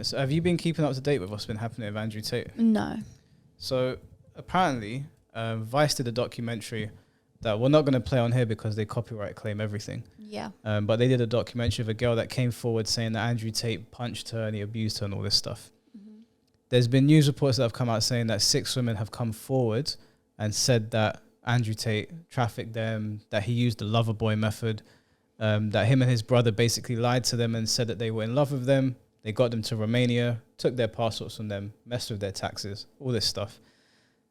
So have you been keeping up to date with what's been happening with Andrew Tate? No. So apparently, Vice did a documentary that we're not going to play on here because they copyright claim everything. Yeah. But they did a documentary of a girl that came forward saying that Andrew Tate punched her and he abused her and all this stuff. Mm-hmm. There's been news reports that have come out saying that 6 women have come forward and said that Andrew Tate trafficked them, that he used the lover boy method, that him and his brother basically lied to them and said that they were in love with them. They got them to Romania, took their passports from them, messed with their taxes, all this stuff.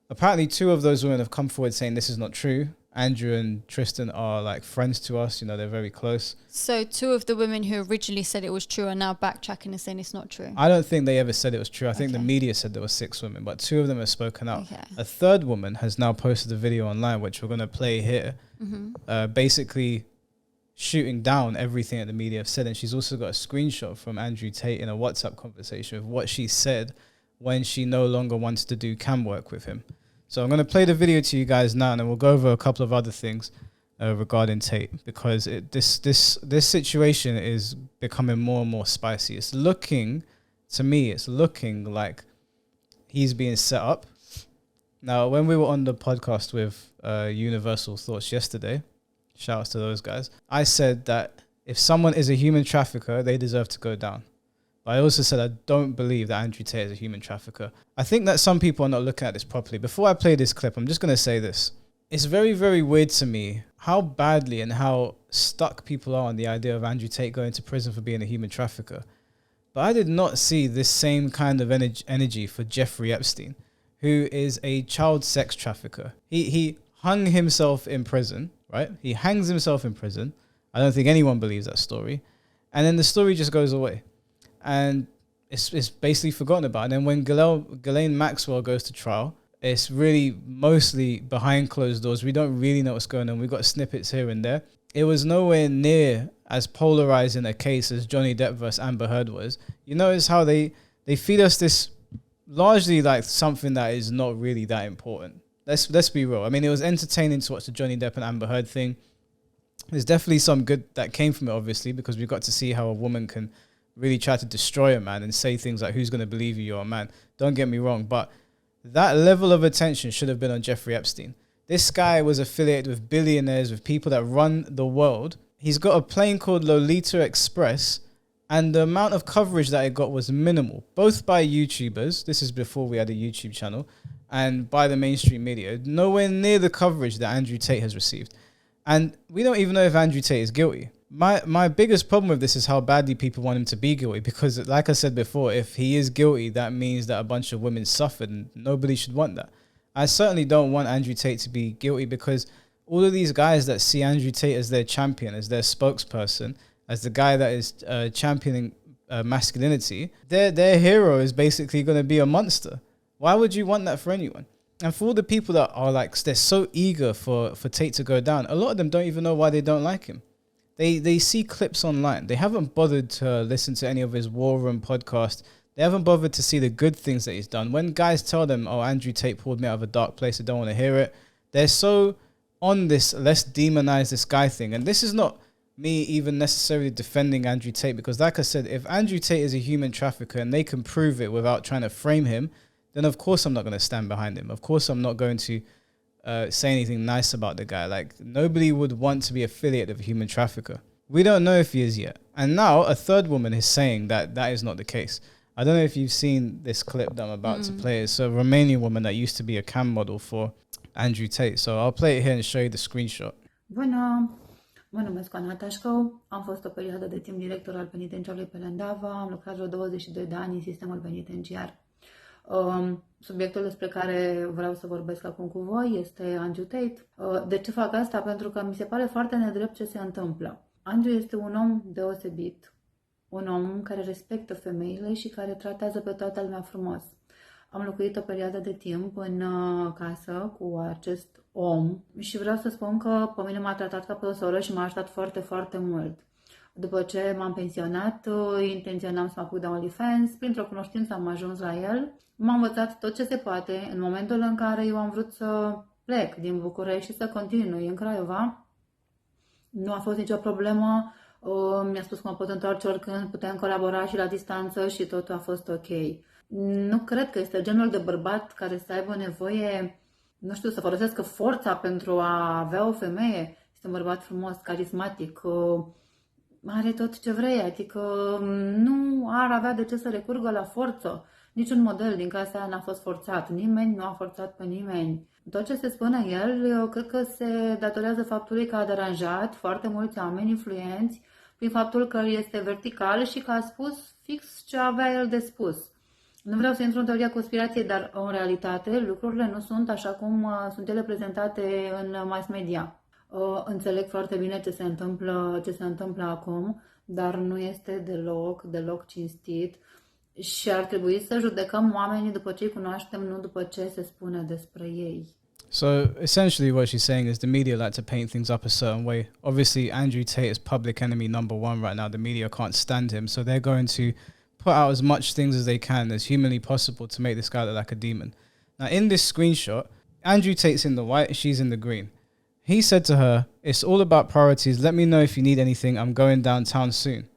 Apparently 2 of those women have come forward saying this is not true. Andrew and Tristan are like friends to us, you know, they're very close. So 2 of the women who originally said it was true are now backtracking and saying it's not true? I don't think they ever said it was true. I think the media said there were 6 women, but 2 of them have spoken out. Okay. A 3rd woman has now posted a video online, which we're going to play here, basically shooting down everything that the media have said. And she's also got a screenshot from Andrew Tate in a WhatsApp conversation of what she said when she no longer wants to do cam work with him. So I'm going to play the video to you guys now, and then we'll go over a couple of other things regarding Tate, because this situation is becoming more and more spicy. It's looking like he's being set up. Now, when we were on the podcast with Universal Thoughts yesterday, shout outs to those guys, I said that if someone is a human trafficker, they deserve to go down. But I also said I don't believe that Andrew Tate is a human trafficker. I think that some people are not looking at this properly. Before I play this clip, I'm just going to say this. It's very, very weird to me how badly and how stuck people are on the idea of Andrew Tate going to prison for being a human trafficker. But I did not see this same kind of energy for Jeffrey Epstein, who is a child sex trafficker. He hung himself in prison, right? He hangs himself in prison. I don't think anyone believes that story. And then the story just goes away. And it's basically forgotten about. And then when Ghislaine Maxwell goes to trial, it's really mostly behind closed doors. We don't really know what's going on. We've got snippets here and there. It was nowhere near as polarizing a case as Johnny Depp versus Amber Heard was. You notice how they feed us this largely like something that is not really that important. Let's be real. I mean, it was entertaining to watch the Johnny Depp and Amber Heard thing. There's definitely some good that came from it, obviously, because we got to see how a woman can really try to destroy a man and say things like, who's going to believe you're a man? Don't get me wrong, but that level of attention should have been on Jeffrey Epstein. This guy was affiliated with billionaires, with people that run the world. He's got a plane called Lolita Express, and the amount of coverage that it got was minimal, both by YouTubers, this is before we had a YouTube channel, and by the mainstream media. Nowhere near the coverage that Andrew Tate has received. And we don't even know if Andrew Tate is guilty. My biggest problem with this is how badly people want him to be guilty, because like I said before, if he is guilty, that means that a bunch of women suffered, and nobody should want that. I certainly don't want Andrew Tate to be guilty, because all of these guys that see Andrew Tate as their champion, as their spokesperson, as the guy that is championing masculinity, their hero is basically going to be a monster. Why would you want that for anyone? And for all the people that are like, they're so eager for Tate to go down, a lot of them don't even know why they don't like him. They see clips online. They haven't bothered to listen to any of his War Room podcast. They haven't bothered to see the good things that he's done. When guys tell them, oh, Andrew Tate pulled me out of a dark place, I don't want to hear it. They're so on this, let's demonize this guy thing. And this is not me even necessarily defending Andrew Tate, because like I said, if Andrew Tate is a human trafficker and they can prove it without trying to frame him, then of course I'm not going to stand behind him. Of course I'm not going to say anything nice about the guy. Like, nobody would want to be affiliated with a human trafficker. We don't know if he is yet. And now a 3rd woman is saying that that is not the case. I don't know if you've seen this clip that I'm about to play. It's a Romanian woman that used to be a cam model for Andrew Tate. So I'll play it here and show you the screenshot. Bună! Mă numesc Ana Tașcău, am fost o perioadă de timp director al penitenciarului pe Lendava, am lucrat vreo 22 de ani în sistemul penitenciar. Subiectul despre care vreau să vorbesc acum cu voi este Andrew Tate. De ce fac asta? Pentru că mi se pare foarte nedrept ce se întâmplă. Andrew este un om deosebit, un om care respectă femeile și care tratează pe toată lumea frumos. Am locuit o perioadă de timp în casă cu acest om și vreau să spun că pe mine m-a tratat ca pe o soră și m-a ajutat foarte, foarte mult. După ce m-am pensionat, intenționam să mă apuc de OnlyFans. Printr-o cunoștință am ajuns la el. M-a învățat tot ce se poate. În momentul în care eu am vrut să plec din București și să continui în Craiova, nu a fost nicio problemă Mi-a spus că mă pot întoarce oricând, putem colabora și la distanță și totul a fost ok. Nu cred că este genul de bărbat care să aibă nevoie, nu știu, să folosească forța pentru a avea o femeie. Este un bărbat frumos, carismatic, are tot ce vrei, adică nu ar avea de ce să recurgă la forță. Niciun model din casa aia n-a fost forțat, nimeni nu a forțat pe nimeni. Tot ce se spune el, eu cred că se datorează faptului că a deranjat foarte mulți oameni influenți prin faptul că este vertical și că a spus fix ce avea el de spus. Nu vreau să intru în teoria conspirației, dar în realitate lucrurile nu sunt așa cum sunt ele prezentate în mass media. Înțeleg foarte bine ce se întâmplă acum, dar nu este deloc cinstit și ar trebui să judecăm oamenii după ce îi cunoaștem, nu după ce se spune despre ei. So essentially what she's saying is the media like to paint things up a certain way. Obviously Andrew Tate is public enemy number one right now. The media can't stand him, so they're going to put out as much things as they can as humanly possible to make this guy look like a demon. Now in this screenshot, Andrew Tate's in the white, she's in the green. He said to her, "It's all about priorities. Let me know if you need anything. I'm going downtown soon."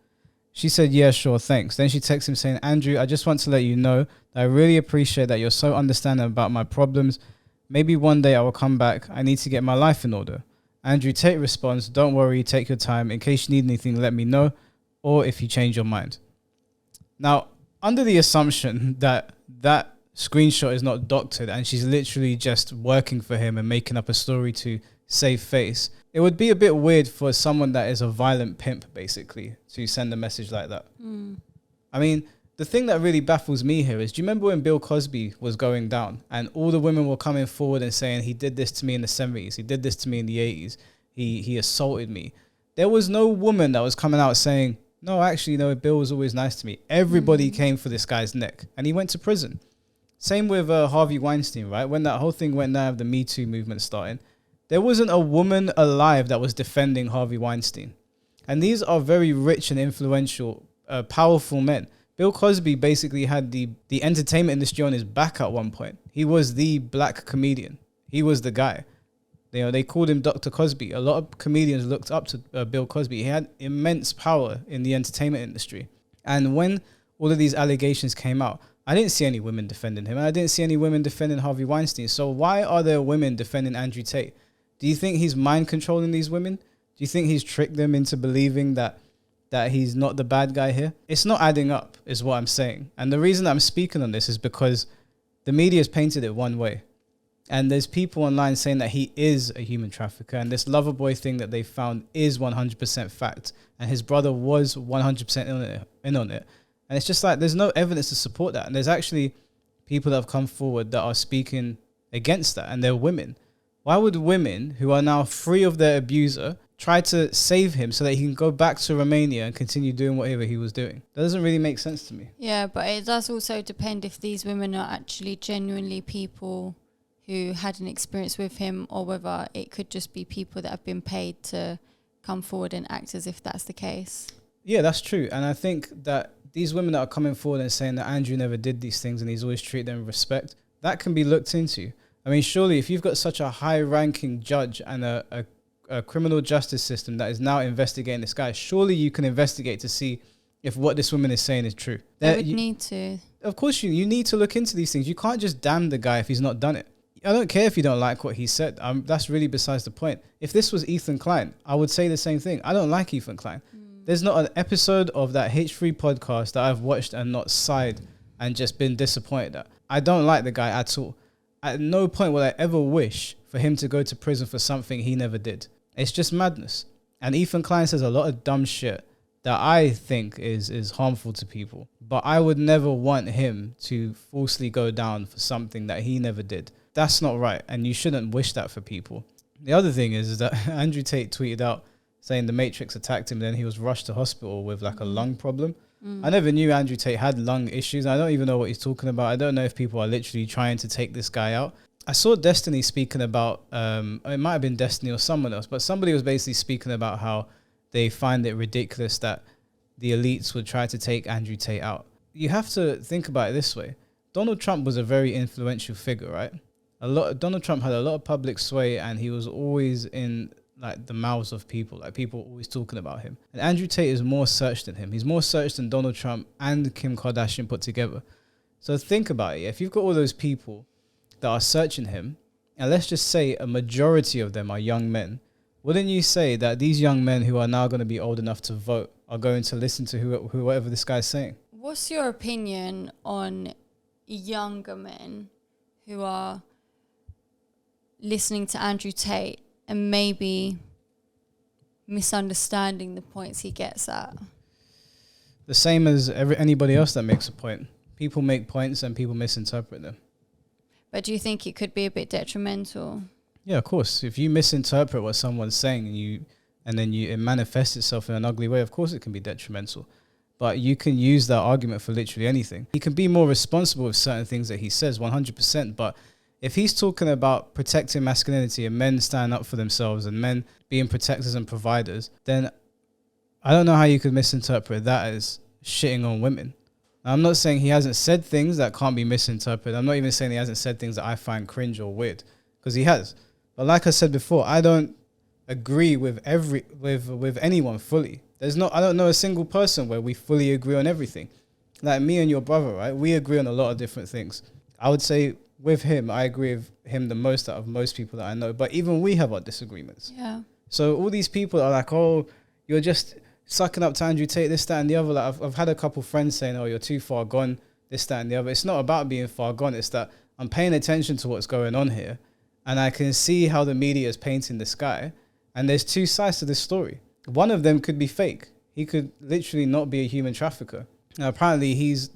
She said, "Yeah, sure, thanks." Then she texts him saying, "Andrew, I just want to let you know that I really appreciate that you're so understanding about my problems. Maybe one day I will come back. I need to get my life in order." Andrew Tate responds, "Don't worry, take your time. In case you need anything, let me know. Or if you change your mind." Now, under the assumption that that screenshot is not doctored and she's literally just working for him and making up a story to save face, it would be a bit weird for someone that is a violent pimp, basically, to send a message like that. I mean, the thing that really baffles me here is, do you remember when Bill Cosby was going down and all the women were coming forward and saying, he did this to me in the 70s, he did this to me in the 80s, he assaulted me. There was no woman that was coming out saying, no, actually, no, Bill was always nice to me. Everybody came for this guy's neck and he went to prison. Same with Harvey Weinstein, right? When that whole thing went down, the Me Too movement starting, there wasn't a woman alive that was defending Harvey Weinstein. And these are very rich and influential, powerful men. Bill Cosby basically had the entertainment industry on his back at one point. He was the black comedian. He was the guy. You know, they called him Dr. Cosby. A lot of comedians looked up to Bill Cosby. He had immense power in the entertainment industry. And when all of these allegations came out, I didn't see any women defending him. And I didn't see any women defending Harvey Weinstein. So why are there women defending Andrew Tate? Do you think he's mind controlling these women? Do you think he's tricked them into believing that he's not the bad guy here? It's not adding up, is what I'm saying. And the reason I'm speaking on this is because the media has painted it one way. And there's people online saying that he is a human trafficker. And this Loverboy thing that they found is 100% fact. And his brother was 100% in on it. And it's just like, there's no evidence to support that. And there's actually people that have come forward that are speaking against that. And they're women. Why would women who are now free of their abuser try to save him so that he can go back to Romania and continue doing whatever he was doing? That doesn't really make sense to me. Yeah, but it does also depend if these women are actually genuinely people who had an experience with him, or whether it could just be people that have been paid to come forward and act as if that's the case. Yeah, that's true. And I think that these women that are coming forward and saying that Andrew never did these things and he's always treated them with respect, that can be looked into. I mean, surely if you've got such a high-ranking judge and a criminal justice system that is now investigating this guy, surely you can investigate to see if what this woman is saying is true. They would need to. Of course, you need to look into these things. You can't just damn the guy if he's not done it. I don't care if you don't like what he said. That's really besides the point. If this was Ethan Klein, I would say the same thing. I don't like Ethan Klein. There's not an episode of that H3 podcast that I've watched and not sighed and just been disappointed at. I don't like the guy at all. At no point will I ever wish for him to go to prison for something he never did. It's just madness. And Ethan Klein says a lot of dumb shit that I think is harmful to people. But I would never want him to falsely go down for something that he never did. That's not right. And you shouldn't wish that for people. The other thing is that Andrew Tate tweeted out saying the Matrix attacked him. Then he was rushed to hospital with like a lung problem. I never knew Andrew Tate had lung issues. I don't even know what he's talking about. I don't know if people are literally trying to take this guy out. I saw Destiny speaking about, it might have been Destiny or someone else, but somebody was basically speaking about how they find it ridiculous that the elites would try to take Andrew Tate out. You have to think about it this way. Donald Trump was a very influential figure, right? Donald Trump had a lot of public sway and he was always in like the mouths of people, like people always talking about him. And Andrew Tate is more searched than him. He's more searched than Donald Trump and Kim Kardashian put together. So think about it. If you've got all those people that are searching him, and let's just say a majority of them are young men, wouldn't you say that these young men who are now going to be old enough to vote are going to listen to whoever this guy's saying? What's your opinion on younger men who are listening to Andrew Tate and maybe misunderstanding the points he gets at? The same as anybody else that makes a point. People make points and people misinterpret them. But do you think it could be a bit detrimental? Yeah, of course. If you misinterpret what someone's saying and then it manifests itself in an ugly way, of course it can be detrimental. But you can use that argument for literally anything. He can be more responsible with certain things that he says, 100%. But if he's talking about protecting masculinity and men standing up for themselves and men being protectors and providers, then I don't know how you could misinterpret that as shitting on women. Now, I'm not saying he hasn't said things that can't be misinterpreted. I'm not even saying he hasn't said things that I find cringe or weird, because he has. But like I said before, I don't agree with anyone fully. I don't know a single person where we fully agree on everything. Like me and your brother, right? We agree on a lot of different things. I would say with him, I agree with him the most out of most people that I know. But even we have our disagreements. Yeah. So all these people are like, oh, you're just sucking up to Andrew Tate, this, that, and the other. Like I've had a couple friends saying, oh, you're too far gone, this, that, and the other. It's not about being far gone. It's that I'm paying attention to what's going on here. And I can see how the media is painting this guy. And there's two sides to this story. One of them could be fake. He could literally not be a human trafficker. Now, apparently,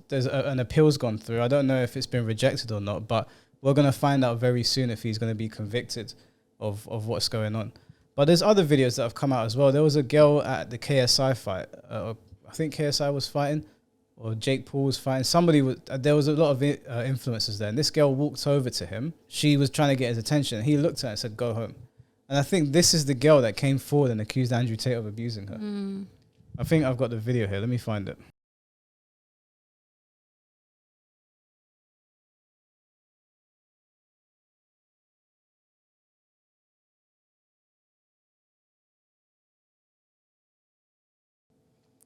there's an appeals gone through. I don't know if it's been rejected or not, but we're going to find out very soon if he's going to be convicted of what's going on. But there's other videos that have come out as well. There was a girl at the KSI fight. I think KSI was fighting, or Jake Paul was fighting. There was a lot of influencers there. And this girl walked over to him. She was trying to get his attention. He looked at her and said, go home. And I think this is the girl that came forward and accused Andrew Tate of abusing her. I think I've got the video here. Let me find it.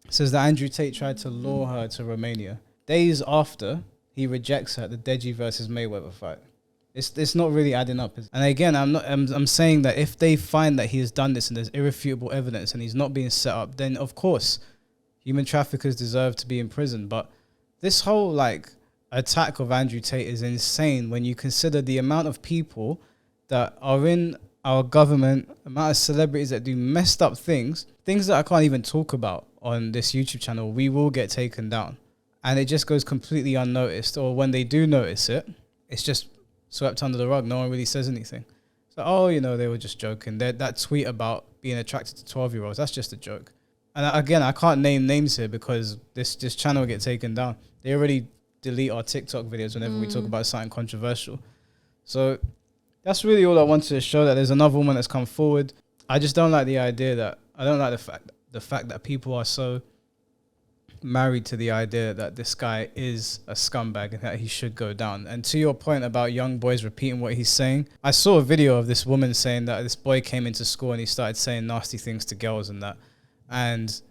It says that Andrew Tate tried to lure her to Romania. Days after, he rejects her at the Deji versus Mayweather fight. It's not really adding up. And again, I'm saying that if they find that he has done this and there's irrefutable evidence and he's not being set up, then of course, human traffickers deserve to be in prison. But this whole attack of Andrew Tate is insane when you consider the amount of people that are in our government, amount of celebrities that do messed up things that I can't even talk about on this YouTube channel. We will get taken down. And it just goes completely unnoticed. Or when they do notice it, it's just swept under the rug. No one really says anything. So, they were just joking. That tweet about being attracted to 12-year-olds, that's just a joke. And again, I can't name names here because this channel will get taken down. They already delete our TikTok videos whenever we talk about something controversial. So that's really all I wanted to show, that there's another woman that's come forward. I just don't like the idea that, I don't like the fact that people are so married to the idea that this guy is a scumbag and that he should go down. And to your point about young boys repeating what he's saying, I saw a video of this woman saying that this boy came into school and he started saying nasty things to girls and that. And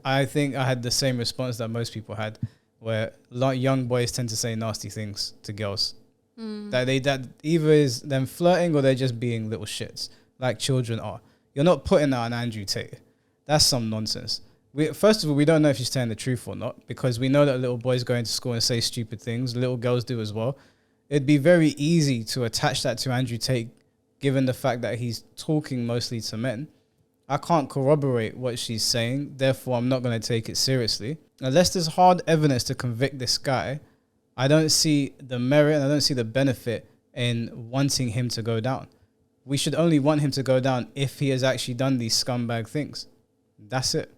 I think I had the same response that most people had, where young boys tend to say nasty things to girls. That either is them flirting or they're just being little shits, like children are. You're not putting that on Andrew Tate. That's some nonsense. First of all, we don't know if she's telling the truth or not, because we know that little boys go into school and say stupid things. Little girls do as well. It'd be very easy to attach that to Andrew Tate, given the fact that he's talking mostly to men. I can't corroborate what she's saying, therefore I'm not going to take it seriously. Unless there's hard evidence to convict this guy, I don't see the merit and I don't see the benefit in wanting him to go down. We should only want him to go down if he has actually done these scumbag things. That's it.